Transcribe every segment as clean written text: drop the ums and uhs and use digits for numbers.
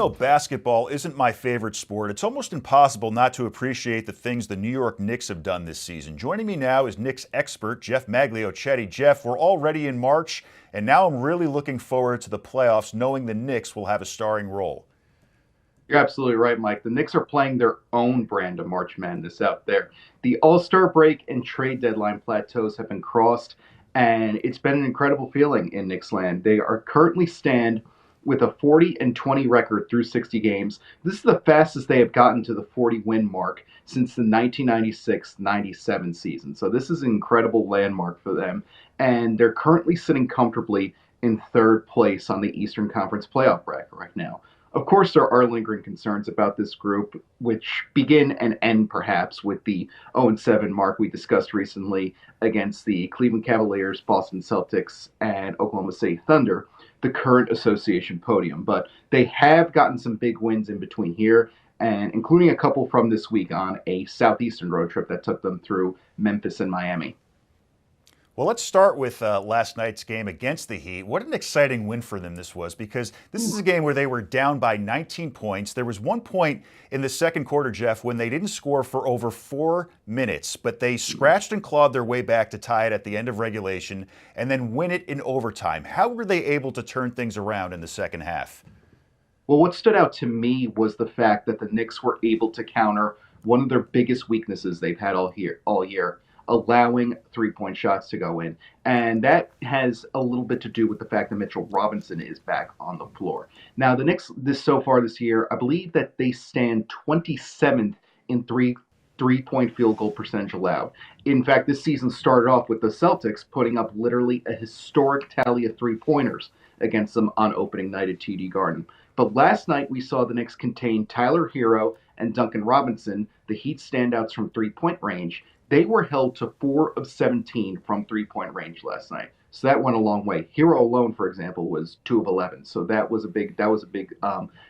though basketball isn't my favorite sport, it's almost impossible not to appreciate the things the New York Knicks have done this season. Joining me now is Knicks expert Geoff Magliochetti. Geoff, we're already in March, and now I'm really looking forward to the playoffs, knowing the Knicks will have a starring role. You're absolutely right, Mike. The Knicks are playing their own brand of March Madness out there. The All-Star break and trade deadline plateaus have been crossed, and it's been an incredible feeling in Knicks land. They are currently stand with a 40-20 record through 60 games. This is the fastest they have gotten to the 40-win mark since the 1996-97 season. So this is an incredible landmark for them, and they're currently sitting comfortably in third place on the Eastern Conference playoff bracket right now. Of course, there are lingering concerns about this group, which begin and end perhaps with the 0-7 mark we discussed recently against the Cleveland Cavaliers, Boston Celtics, and Oklahoma City Thunder, the current association podium. But they have gotten some big wins in between here, and including a couple from this week on a Southeastern road trip that took them through Memphis and Miami. Well, let's start with last night's game against the Heat. What an exciting win for them this was, because this is a game where they were down by 19 points. There was one point in the second quarter, Geoff, when they didn't score for over 4 minutes, but they scratched and clawed their way back to tie it at the end of regulation and then win it in overtime. How were they able to turn things around in the second half? Well, what stood out to me was the fact that the Knicks were able to counter one of their biggest weaknesses they've had all year, allowing three-point shots to go in. And that has a little bit to do with the fact that Mitchell Robinson is back on the floor. Now, the Knicks so far this year, I believe that they stand 27th in three-point field goal percentage allowed. In fact, this season started off with the Celtics putting up literally a historic tally of three-pointers against them on opening night at TD Garden. But last night we saw the Knicks contain Tyler Hero and Duncan Robinson, the Heat standouts from three-point range. They were held to 4 of 17 from three-point range last night. So that went a long way. Hero alone, for example, was 2 of 11. So that was a big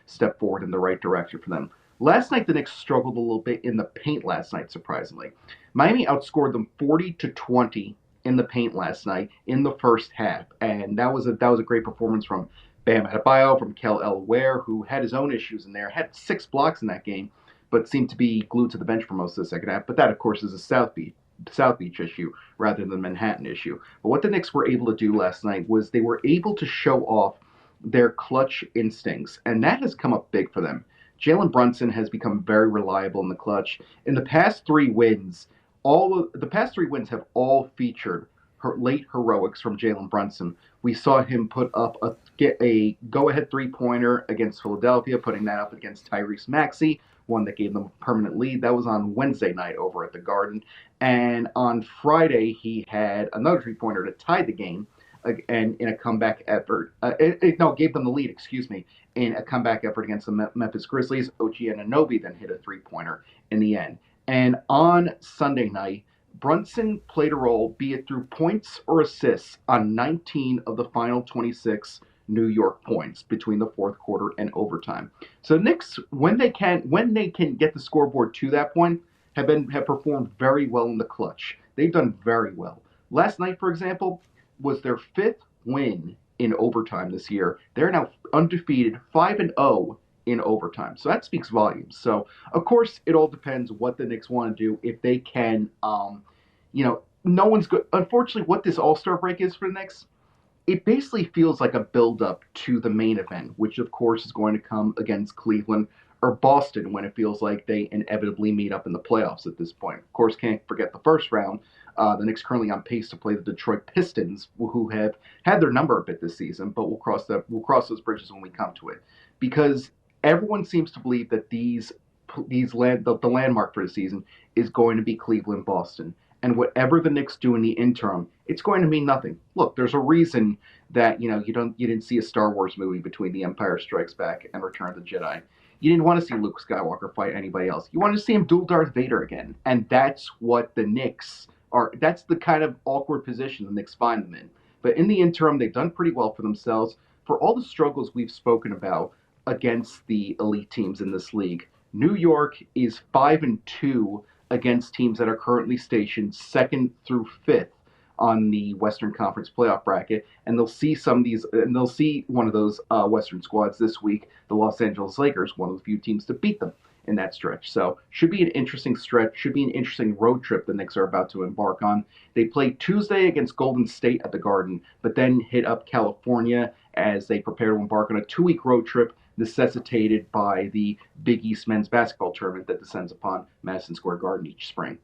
step forward in the right direction for them. Last night, the Knicks struggled a little bit in the paint last night, surprisingly. Miami outscored them 40-20 in the paint last night in the first half. And that was a great performance from Bam Adebayo, from Kel Elware, who had his own issues in there, had 6 blocks in that game, but seemed to be glued to the bench for most of the second half. But that, of course, is a South Beach issue rather than a Manhattan issue. But what the Knicks were able to do last night was they were able to show off their clutch instincts, and that has come up big for them. Jalen Brunson has become very reliable in the clutch. In the past 3 wins, the past 3 wins have all featured late heroics from Jalen Brunson. We saw him put up a go-ahead three-pointer against Philadelphia, putting that up against Tyrese Maxey, one that gave them a permanent lead. That was on Wednesday night over at the Garden. And on Friday, he had another three-pointer to tie the game, and in a comeback effort. Gave them the lead, in a comeback effort against the Memphis Grizzlies. OG Anunoby then hit a three-pointer in the end. And on Sunday night, Brunson played a role, be it through points or assists, on 19 of the final 26 New York points between the fourth quarter and overtime. So Knicks, when they can get the scoreboard to that point, have performed very well in the clutch. They've done very well. Last night, for example, was their 5th win in overtime this year. They're now undefeated, 5-0 in overtime. So that speaks volumes. So of course, it all depends what the Knicks want to do. If they can, no one's good. Unfortunately, what this All-Star break is for the Knicks, it basically feels like a build-up to the main event, which of course is going to come against Cleveland or Boston when it feels like they inevitably meet up in the playoffs at this point. Of course, can't forget the first round. The Knicks currently on pace to play the Detroit Pistons, who have had their number a bit this season, but we'll cross those bridges when we come to it, because everyone seems to believe that the landmark for the season is going to be Cleveland, Boston. And whatever the Knicks do in the interim, it's going to mean nothing. Look, there's a reason that you didn't see a Star Wars movie between The Empire Strikes Back and Return of the Jedi. You didn't want to see Luke Skywalker fight anybody else. You wanted to see him duel Darth Vader again. And that's what the Knicks are. That's the kind of awkward position the Knicks find them in. But in the interim, they've done pretty well for themselves. For all the struggles we've spoken about against the elite teams in this league, New York is 5-2 against teams that are currently stationed 2nd through 5th on the Western Conference playoff bracket, and they'll see some of these, and they'll see one of those Western squads this week, the Los Angeles Lakers, one of the few teams to beat them in that stretch. So should be an interesting stretch, should be an interesting road trip the Knicks are about to embark on. They play Tuesday against Golden State at the Garden, but then hit up California as they prepare to embark on a 2-week road trip necessitated by the Big East men's basketball tournament that descends upon Madison Square Garden each spring.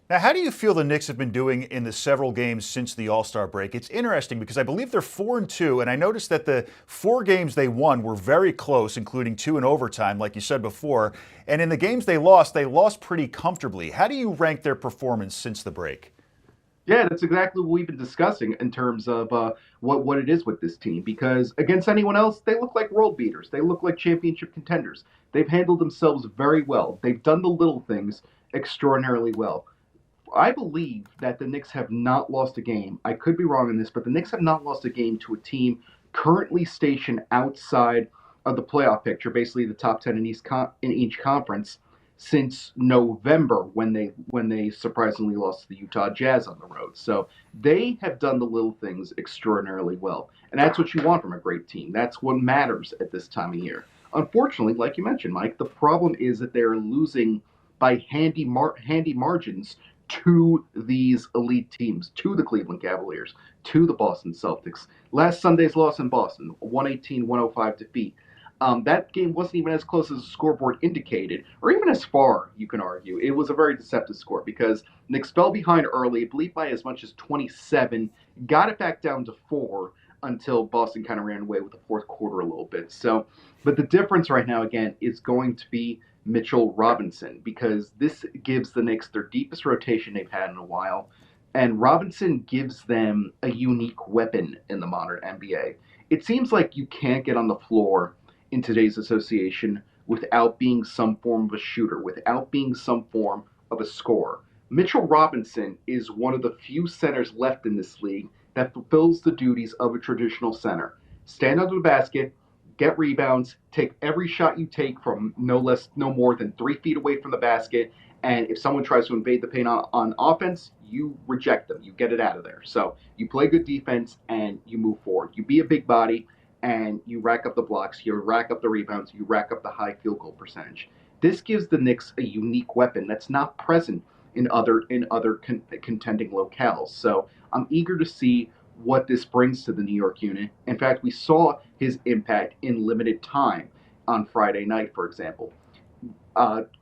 Now, how do you feel the Knicks have been doing in the several games since the All-Star break? It's interesting because I believe they're 4-2, and I noticed that the 4 games they won were very close, including 2 in overtime, like you said before. And in the games they lost pretty comfortably. How do you rank their performance since the break? Yeah, that's exactly what we've been discussing in terms of what it is with this team. Because against anyone else, they look like world beaters. They look like championship contenders. They've handled themselves very well. They've done the little things extraordinarily well. I believe that the Knicks have not lost a game. I could be wrong in this, but the Knicks have not lost a game to a team currently stationed outside of the playoff picture, basically the top 10 in each conference, since November when they surprisingly lost to the Utah Jazz on the road. So they have done the little things extraordinarily well, and that's what you want from a great team. That's what matters at this time of year. Unfortunately, like you mentioned, Mike, the problem is that they're losing by handy margins to these elite teams, to the Cleveland Cavaliers, to the Boston Celtics. Last Sunday's loss in Boston, 118-105 defeat. That game wasn't even as close as the scoreboard indicated, or even as far, you can argue. It was a very deceptive score because Knicks fell behind early, I believe by as much as 27, got it back down to 4 until Boston kind of ran away with the fourth quarter a little bit. So, but the difference right now, again, is going to be Mitchell Robinson, because this gives the Knicks their deepest rotation they've had in a while, and Robinson gives them a unique weapon in the modern NBA. It seems like you can't get on the floor in today's association without being some form of a shooter, without being some form of a scorer. Mitchell Robinson is one of the few centers left in this league that fulfills the duties of a traditional center. Stand under the basket, get rebounds, take every shot you take from no more than 3 feet away from the basket, and if someone tries to invade the paint on offense, you reject them. You get it out of there. So you play good defense and you move forward. You be a big body and you rack up the blocks, you rack up the rebounds, you rack up the high field goal percentage. This gives the Knicks a unique weapon that's not present in other contending locales. So I'm eager to see what this brings to the New York unit. In fact, we saw his impact in limited time on Friday night, for example.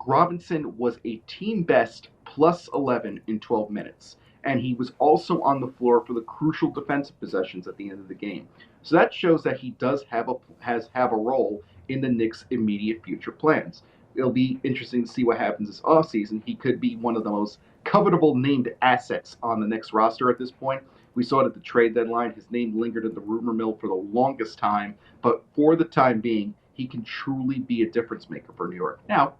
Robinson was a team best plus 11 in 12 minutes, and he was also on the floor for the crucial defensive possessions at the end of the game. So that shows that he does have a role in the Knicks' immediate future plans. It'll be interesting to see what happens this offseason. He could be one of the most covetable named assets on the Knicks roster at this point. We saw it at the trade deadline. His name lingered in the rumor mill for the longest time, but for the time being, he can truly be a difference maker for New York. Now,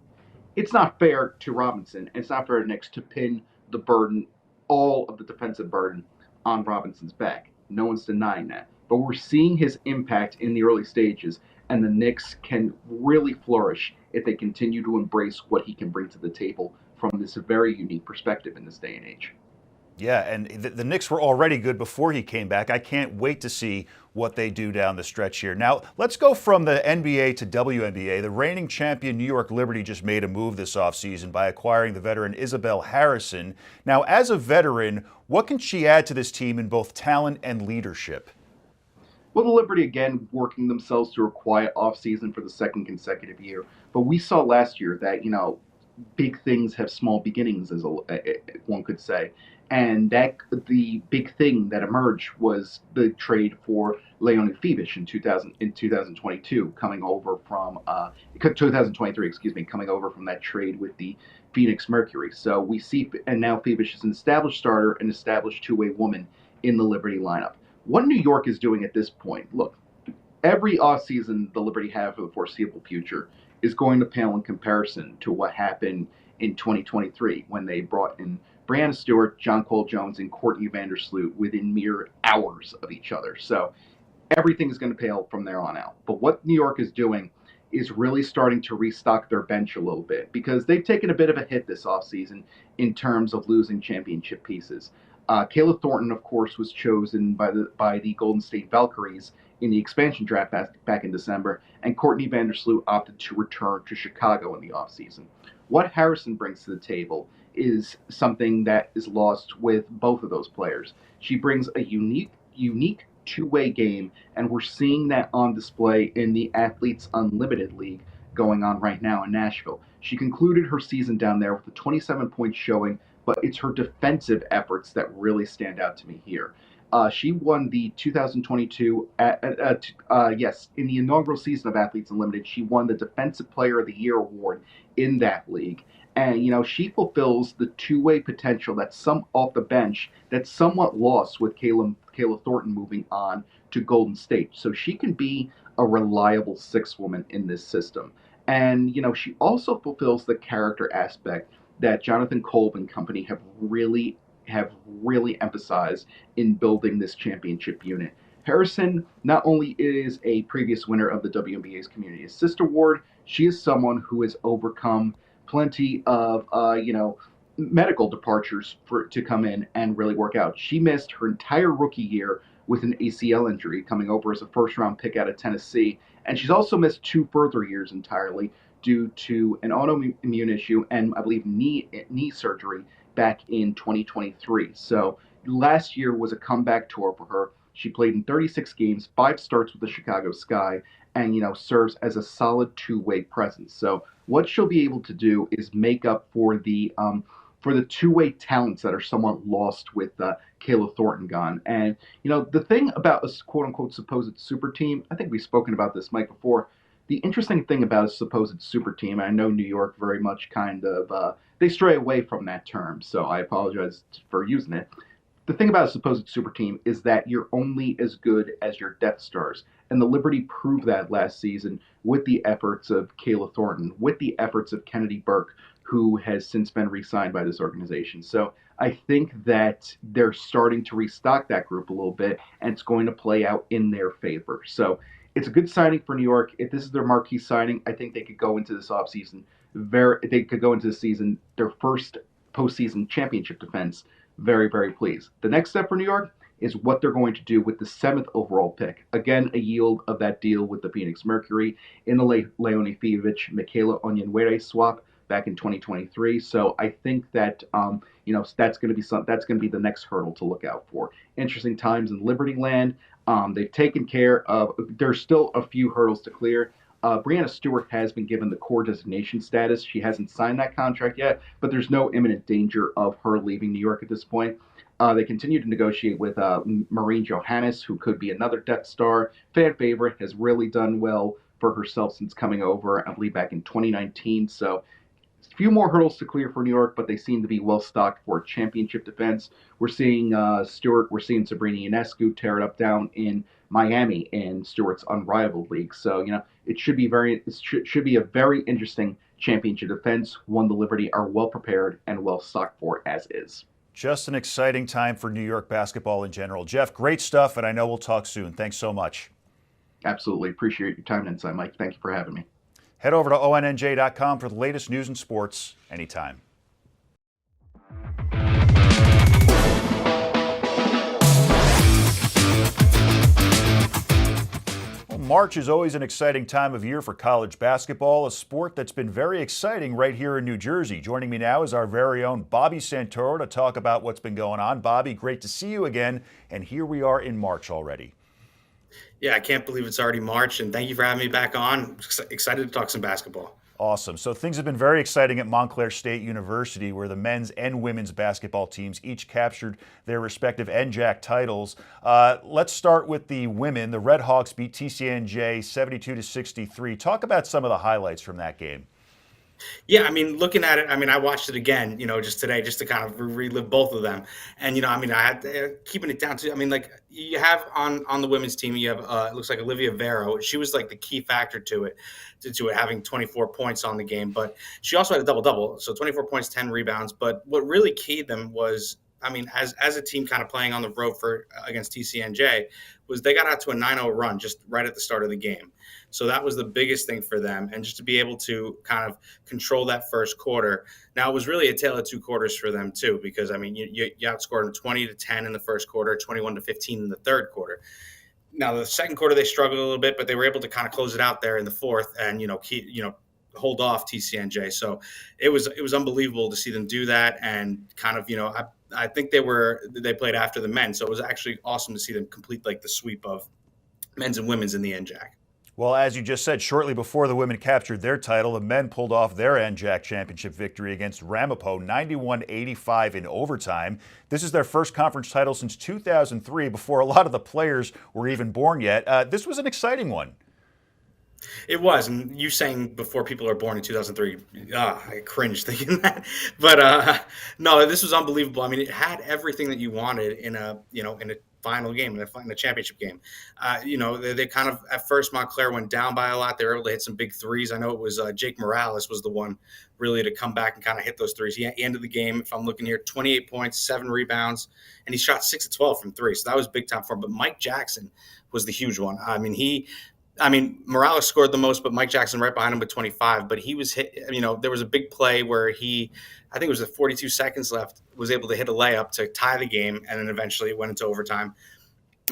it's not fair to Robinson, and it's not fair to Knicks to pin the burden, all of the defensive burden, on Robinson's back. No one's denying that. But we're seeing his impact in the early stages, and the Knicks can really flourish if they continue to embrace what he can bring to the table from this very unique perspective in this day and age. Yeah, and the Knicks were already good before he came back. I can't wait to see what they do down the stretch here. Now, let's go from the NBA to WNBA. The reigning champion New York Liberty just made a move this offseason by acquiring the veteran Isabel Harrison. Now, as a veteran, what can she add to this team in both talent and leadership? Well, the Liberty, again, working themselves through a quiet offseason for the second consecutive year. But we saw last year that, big things have small beginnings, as one could say. And that the big thing that emerged was the trade for Leonie Fibish in 2022, coming over from 2023, coming over from that trade with the Phoenix Mercury. So we see, and now Fibish is an established starter, an established two-way woman in the Liberty lineup. What New York is doing at this point, look, every offseason the Liberty have for the foreseeable future is going to pale in comparison to what happened in 2023 when they brought in Brianna Stewart, John Cole Jones, and Courtney Vandersloot within mere hours of each other. So everything is going to pale from there on out. But what New York is doing is really starting to restock their bench a little bit because they've taken a bit of a hit this offseason in terms of losing championship pieces. Kayla Thornton, of course, was chosen by the Golden State Valkyries in the expansion draft back in December, and Courtney Vandersloot opted to return to Chicago in the offseason. What Harrison brings to the table is something that is lost with both of those players. She brings a unique two-way game, and we're seeing that on display in the Athletes Unlimited League going on right now in Nashville. She concluded her season down there with a 27-point showing, but it's her defensive efforts that really stand out to me here. She won the 2022, yes, in the inaugural season of Athletes Unlimited, she won the Defensive Player of the Year award in that league. And, she fulfills the two-way potential that's some off the bench that's somewhat lost with Kayla Thornton moving on to Golden State. So she can be a reliable six woman in this system. And, she also fulfills the character aspect that Jonathan Kolb and company have really emphasized in building this championship unit. Harrison not only is a previous winner of the WNBA's Community Assist Award, she is someone who has overcome plenty of medical departures to come in and really work out. She missed her entire rookie year with an ACL injury, coming over as a first round pick out of Tennessee, and she's also missed 2 further years entirely due to an autoimmune issue and I believe knee surgery back in 2023. So last year was a comeback tour for her. She played in 36 games, 5 starts with the Chicago Sky, and serves as a solid two-way presence. So what she'll be able to do is make up for the two-way talents that are somewhat lost with Kayla Thornton gone. And the thing about a quote-unquote supposed super team, I think we've spoken about this, Mike, before. The interesting thing about a supposed super team, I know New York very much kind of they stray away from that term, so I apologize for using it. The thing about a supposed super team is that you're only as good as your Death Stars. And the Liberty proved that last season with the efforts of Kayla Thornton, with the efforts of Kennedy Burke, who has since been re signed by this organization. So I think that they're starting to restock that group a little bit, and it's going to play out in their favor. So it's a good signing for New York. If this is their marquee signing, I think they could go into this offseason they could go into the season, their first postseason championship defense, very, very pleased. The next step for New York is what they're going to do with the 7th overall pick. Again, a yield of that deal with the Phoenix Mercury in the Leone Fijovic, Michaela Onyenwere swap back in 2023. So I think that that's going to be that's going to be the next hurdle to look out for. Interesting times in Liberty Land. They've taken care of. There's still a few hurdles to clear. Breanna Stewart has been given the core designation status. She hasn't signed that contract yet, but there's no imminent danger of her leaving New York at this point. They continue to negotiate with Maureen Johannes, who could be another Death Star. Fan favorite, has really done well for herself since coming over, I believe, back in 2019. So a few more hurdles to clear for New York, but they seem to be well stocked for championship defense. We're seeing Stewart, we're seeing Sabrina Ionescu tear it up down in Miami in Stewart's unrivaled league. So it should be a very interesting championship defense. One the Liberty are well prepared and well stocked for as is. Just an exciting time for New York basketball in general. Jeff, great stuff, and I know we'll talk soon. Thanks so much. Absolutely appreciate your time and insight, Mike. Thank you for having me. Head over to ONNJ.com for the latest news and sports anytime. Well, March is always an exciting time of year for college basketball, a sport that's been very exciting right here in New Jersey. Joining me now is our very own Bobby Santoro to talk about what's been going on. Bobby, great to see you again, and here we are in March already. Yeah, I can't believe it's already March, and thank you for having me back on. Excited to talk some basketball. Awesome. So things have been very exciting at Montclair State University, where the men's and women's basketball teams each captured their respective NJAC titles. Let's start with the women. The Red Hawks beat TCNJ 72-63. Talk about some of the highlights from that game. Yeah, looking at it, I watched it again, just today, just to kind of relive both of them. And, I had keeping it down to, like you have on the women's team, you have, it looks like Olivia Vero. She was like the key factor to it, having 24 points on the game. But she also had a double-double. So 24 points, 10 rebounds. But what really keyed them was I mean, as a team kind of playing on the road for against TCNJ, was they got out to a 9-0 run just right at the start of the game. So that was the biggest thing for them, and just to be able to kind of control that first quarter. Now it was really a tale of two quarters for them too, because I mean, you outscored them 20-10 in the first quarter, 21-15 in the third quarter. Now the second quarter they struggled a little bit, but they were able to kind of close it out there in the fourth, and hold off TCNJ. So it was unbelievable to see them do that, and kind of I think they played after the men, so it was actually awesome to see them complete like the sweep of men's and women's in the NJAC. Well, as you just said, shortly before the women captured their title, the men pulled off their NJAC championship victory against Ramapo, 91-85 in overtime. This is their first conference title since 2003, before a lot of the players were even born yet. This was an exciting one. It was, and you saying before people are born in 2003, I cringed thinking that. But no, this was unbelievable. I mean, it had everything that you wanted in a final game, in a championship game. They kind of, at first, Montclair went down by a lot. They were able to hit some big threes. I know it was Jake Morales was the one really to come back and kind of hit those threes. He ended the game, if I'm looking here, 28 points, 7 rebounds, and he shot 6 of 12 from 3. So that was big time for him. But Mike Jackson was the huge one. I mean, Morales scored the most, but Mike Jackson right behind him with 25. But he was hit, there was a big play where I think it was 42 seconds left, was able to hit a layup to tie the game, and then eventually it went into overtime.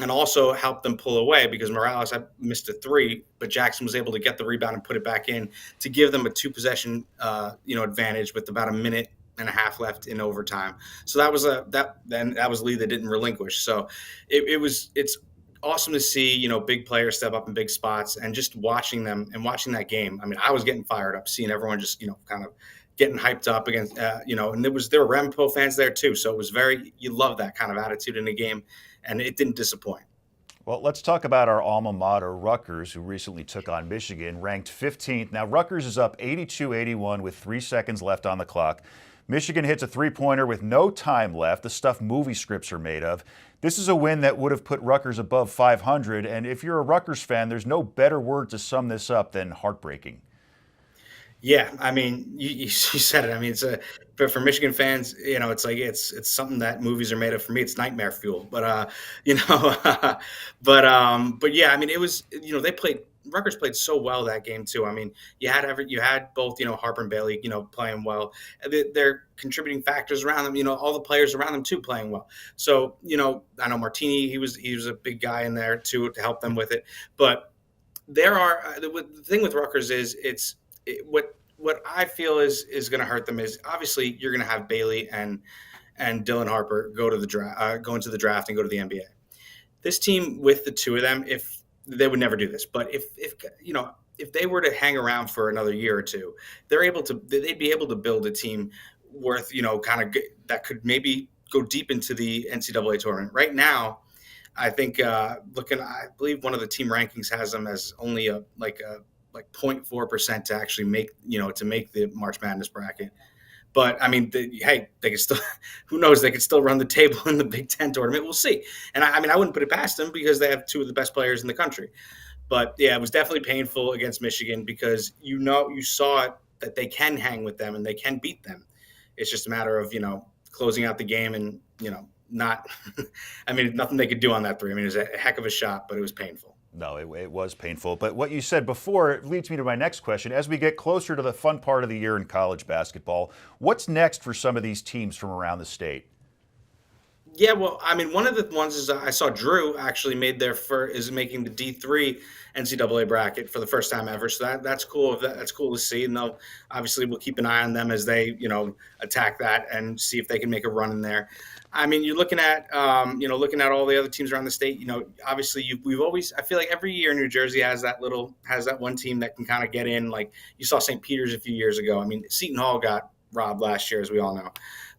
And also helped them pull away because Morales had missed a 3, but Jackson was able to get the rebound and put it back in to give them a 2-possession advantage with about a minute and a half left in overtime. So that was a lead they didn't relinquish. So it's awesome to see, big players step up in big spots, and just watching them and watching that game. I mean, I was getting fired up, seeing everyone just, kind of getting hyped up against, and there were Ramapo fans there too. So it was you love that kind of attitude in the game, and it didn't disappoint. Well, let's talk about our alma mater, Rutgers, who recently took on Michigan, ranked 15th. Now, Rutgers is up 82-81 with 3 seconds left on the clock. Michigan hits a three-pointer with no time left, the stuff movie scripts are made of. This is a win that would have put Rutgers above 500, and if you're a Rutgers fan, there's no better word to sum this up than heartbreaking. Yeah, I mean, you said it. I mean, but for Michigan fans, it's like it's something that movies are made of. For me, it's nightmare fuel. But but yeah, I mean, it was Rutgers played so well that game too. I mean, you had both Harper and Bailey playing well. They're contributing factors around them. All the players around them too playing well. So I know Martini, he was a big guy in there too to help them with it. But there are the thing with Rutgers is what I feel is going to hurt them is obviously you're going to have Bailey and Dylan Harper go into the draft and go to the NBA. This team with the two of them, if they would never do this, but if they were to hang around for another year or two, they'd be able to build a team worth that could maybe go deep into the NCAA tournament. Right now, I think I believe one of the team rankings has them as only a 0.4% to actually make the March Madness bracket. But I mean, they could still, who knows, they could still run the table in the Big Ten tournament. We'll see. And I wouldn't put it past them because they have 2 of the best players in the country. But yeah, it was definitely painful against Michigan because you saw it that they can hang with them and they can beat them. It's just a matter of closing out the game and not. I mean, nothing they could do on that 3. I mean, it was a heck of a shot, but it was painful. No, it was painful. But what you said before leads me to my next question. As we get closer to the fun part of the year in college basketball, what's next for some of these teams from around the state? Yeah, well, I mean, one of the ones is I saw Drew actually is making the D3 NCAA bracket for the first time ever. So that's cool. That's cool to see. And we'll keep an eye on them as they, attack that and see if they can make a run in there. I mean, you're looking at all the other teams around the state. Obviously, I feel like every year New Jersey has that one team that can kind of get in. Like you saw St. Peter's a few years ago. I mean, Seton Hall got robbed last year, as we all know.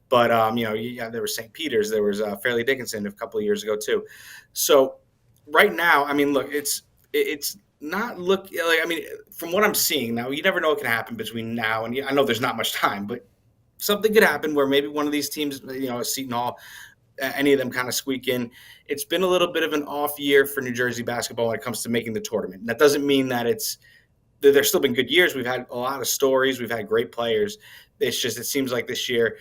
But there was St. Peter's, there was Fairleigh Dickinson a couple of years ago too. So right now, I mean, look, it's not from what I'm seeing now, you never know what can happen between now and I know there's not much time, but something could happen where maybe one of these teams, Seton Hall, any of them kind of squeak in. It's been a little bit of an off year for New Jersey basketball when it comes to making the tournament. And that doesn't mean that there's still been good years. We've had a lot of stories. We've had great players. It's just, it seems like this year,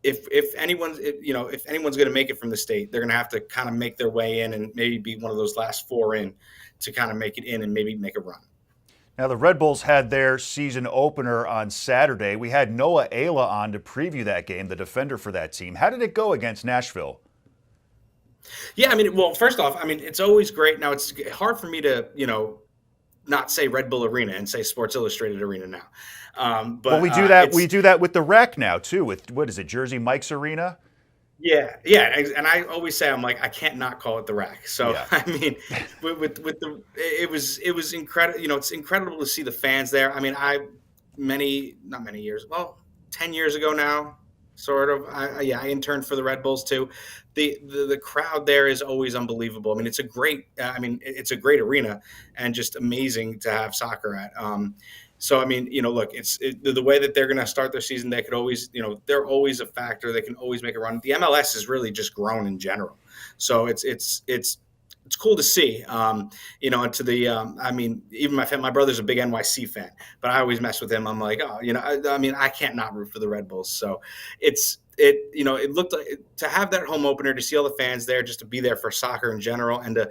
if anyone's if anyone's going to make it from the state, they're going to have to kind of make their way in and maybe be one of those last four in to kind of make it in and maybe make a run. Now, the Red Bulls had their season opener on Saturday. We had Noah Ayla on to preview that game, the defender for that team. How did it go against Nashville? Yeah, I mean, well, first off, I mean, it's always great. Now, it's hard for me to, not say Red Bull Arena and say Sports Illustrated Arena now. But well, we do that. We do that with the Rec now too. With what is it, Jersey Mike's Arena? Yeah, and I always say I'm like I can't not call it the Rack. So Yeah. I mean, with the it was incredible. It's incredible to see the fans there. I mean, not many years, well, 10 years ago now, sort of. I interned for the Red Bulls too. The crowd there is always unbelievable. I mean, it's a great arena and just amazing to have soccer at. So, I mean, look, the way that they're going to start their season, they could always, they're always a factor. They can always make a run. The MLS has really just grown in general. So it's cool to see, and to the, I mean, even my brother's a big NYC fan, but I always mess with him. I'm like, oh, I mean, I can't not root for the Red Bulls. So it looked like to have that home opener, to see all the fans there, just to be there for soccer in general, and to,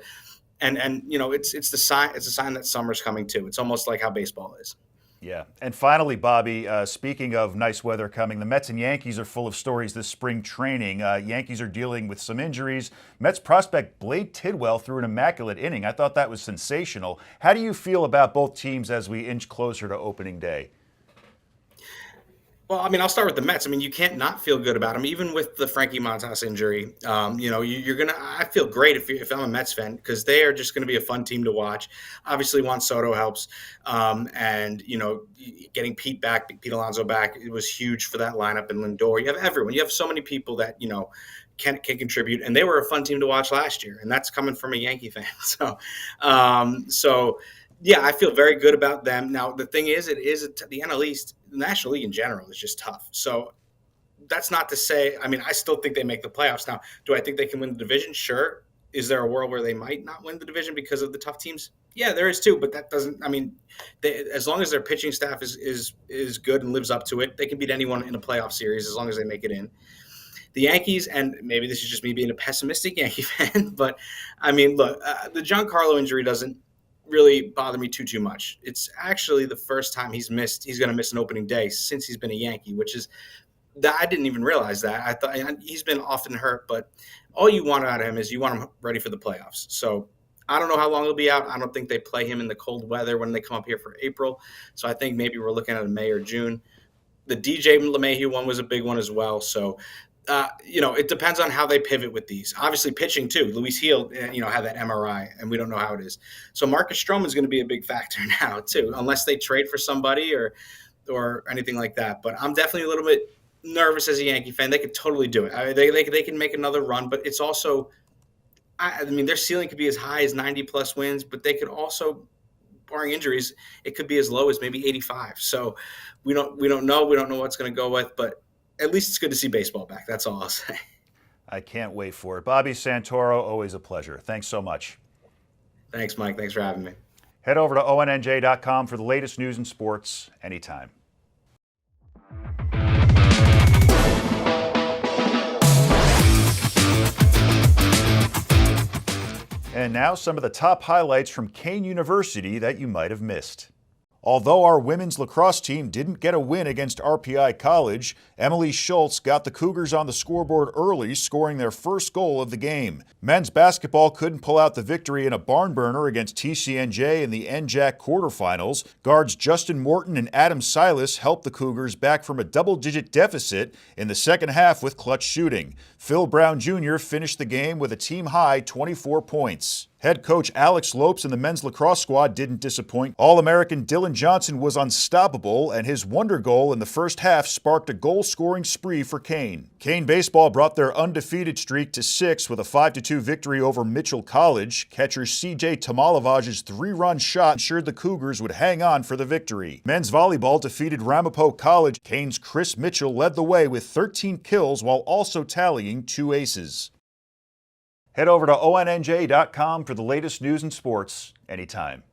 and it's a sign that summer's coming too. It's almost like how baseball is. Yeah. And finally, Bobby, speaking of nice weather coming, the Mets and Yankees are full of stories this spring training. Yankees are dealing with some injuries. Mets prospect Blade Tidwell threw an immaculate inning. I thought that was sensational. How do you feel about both teams as we inch closer to opening day? Well, I mean, I'll start with the Mets. I mean, you can't not feel good about them, even with the Frankie Montas injury. You're gonna. I feel great if I'm a Mets fan because they are just going to be a fun team to watch. Obviously, Juan Soto helps, and getting Pete Alonso back, it was huge for that lineup. And Lindor, you have everyone. You have so many people that can contribute, and they were a fun team to watch last year, and that's coming from a Yankee fan. So. Yeah, I feel very good about them. Now, the thing is, the NL East, the National League in general is just tough. So that's not to say, I mean, I still think they make the playoffs. Now, do I think they can win the division? Sure. Is there a world where they might not win the division because of the tough teams? Yeah, there is too, but that doesn't, I mean, as long as their pitching staff is good and lives up to it, they can beat anyone in a playoff series as long as they make it in. The Yankees, and maybe this is just me being a pessimistic Yankee fan, but I mean, look, the Giancarlo injury doesn't really bother me too much. It's actually the first time he's going to miss an opening day since he's been a Yankee, which is that I didn't even realize that. I thought he's been often hurt, but all you want out of him is you want him ready for the playoffs. So I don't know how long he'll be out. I don't think they play him in the cold weather when they come up here for April. So I think maybe we're looking at a May or June. The DJ LeMahieu one was a big one as well. So it depends on how they pivot with these. Obviously, pitching too. Luis Gil, had that MRI, and we don't know how it is. So Marcus Stroman is going to be a big factor now too, unless they trade for somebody or anything like that. But I'm definitely a little bit nervous as a Yankee fan. They could totally do it. They can make another run, but it's also, I mean, their ceiling could be as high as 90 plus wins, but they could also, barring injuries, it could be as low as maybe 85. So we don't know. We don't know what's going to go with, but at least it's good to see baseball back. That's all I'll say. I can't wait for it. Bobby Santoro, always a pleasure. Thanks so much. Thanks, Mike. Thanks for having me. Head over to ONNJ.com for the latest news and sports anytime. And now some of the top highlights from Kane University that you might have missed. Although our women's lacrosse team didn't get a win against RPI College, Emily Schultz got the Cougars on the scoreboard early, scoring their first goal of the game. Men's basketball couldn't pull out the victory in a barn burner against TCNJ in the NJAC quarterfinals. Guards Justin Morton and Adam Silas helped the Cougars back from a double-digit deficit in the second half with clutch shooting. Phil Brown Jr. finished the game with a team-high 24 points. Head coach Alex Lopes and the men's lacrosse squad didn't disappoint. All-American Dylan Johnson was unstoppable, and his wonder goal in the first half sparked a goal-scoring spree for Kane. Kane baseball brought their undefeated streak to 6 with a 5-2 victory over Mitchell College. Catcher CJ Tamalavaj's 3-run shot ensured the Cougars would hang on for the victory. Men's volleyball defeated Ramapo College. Kane's Chris Mitchell led the way with 13 kills while also tallying 2 aces. Head over to ONNJ.com for the latest news and sports anytime.